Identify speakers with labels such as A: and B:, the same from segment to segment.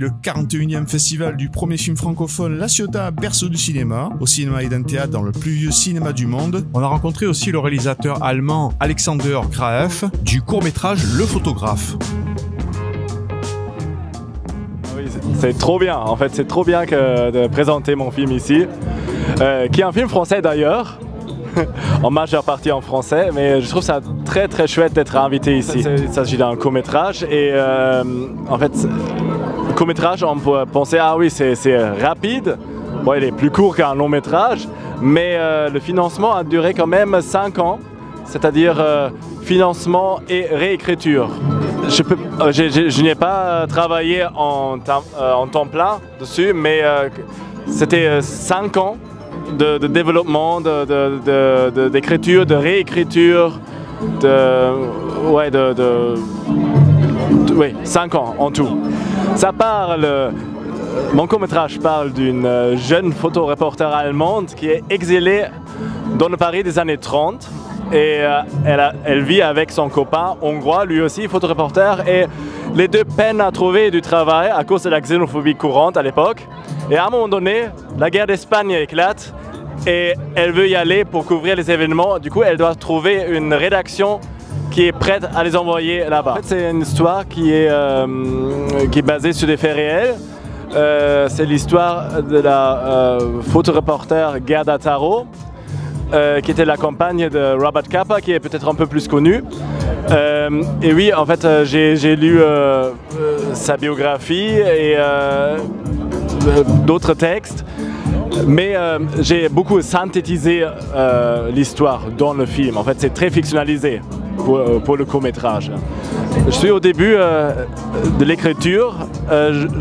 A: Le 41e festival du premier film francophone La Ciotat, berceau du cinéma, au cinéma et d'un théâtre dans le plus vieux cinéma du monde. On a rencontré aussi le réalisateur allemand Alexander Graef du court-métrage Le Photographe.
B: Oui, c'est trop bien, en fait, c'est trop bien de présenter mon film ici, qui est un film français d'ailleurs. En majeure partie en français, mais je trouve ça très très chouette d'être invité ici. Il s'agit d'un court-métrage et en fait, le court-métrage, on peut penser ah oui c'est rapide, bon, il est plus court qu'un long-métrage, mais le financement a duré quand même 5 ans, c'est-à-dire financement et réécriture. Je n'ai pas travaillé en temps plein dessus, mais c'était 5 ans de développement, d'écriture, de réécriture, 5 ans en tout. Ça parle, mon court-métrage parle d'une jeune photoreporter allemande qui est exilée dans le Paris des années 30 et elle vit avec son copain hongrois, lui aussi photoreporter, et les deux peinent à trouver du travail à cause de la xénophobie courante à l'époque. Et à un moment donné, la guerre d'Espagne éclate et elle veut y aller pour couvrir les événements. Du coup, elle doit trouver une rédaction qui est prête à les envoyer là-bas. En fait, c'est une histoire qui est basée sur des faits réels. C'est l'histoire de la photoreporter Gerda Taro, qui était la compagne de Robert Capa, qui est peut-être un peu plus connu. Et oui, en fait, j'ai lu sa biographie et d'autres textes, mais j'ai beaucoup synthétisé l'histoire dans le film. En fait, c'est très fictionnalisé pour le court-métrage. Je suis au début de l'écriture.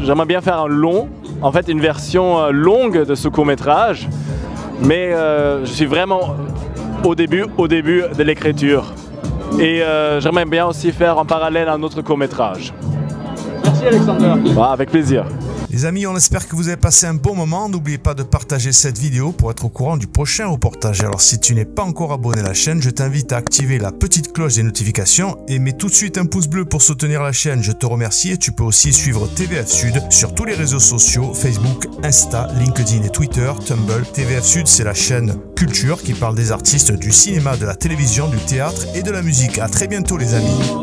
B: J'aimerais bien faire un long, en fait, une version longue de ce court-métrage, mais je suis vraiment au début de l'écriture. Et j'aimerais bien aussi faire en parallèle un autre court-métrage.
C: Merci Alexander.
B: Avec plaisir.
A: Les amis, on espère que vous avez passé un bon moment. N'oubliez pas de partager cette vidéo pour être au courant du prochain reportage. Alors si tu n'es pas encore abonné à la chaîne, je t'invite à activer la petite cloche des notifications et mets tout de suite un pouce bleu pour soutenir la chaîne. Je te remercie et tu peux aussi suivre TVF Sud sur tous les réseaux sociaux, Facebook, Insta, LinkedIn et Twitter, Tumblr. TVF Sud, c'est la chaîne culture qui parle des artistes du cinéma, de la télévision, du théâtre et de la musique. À très bientôt les amis.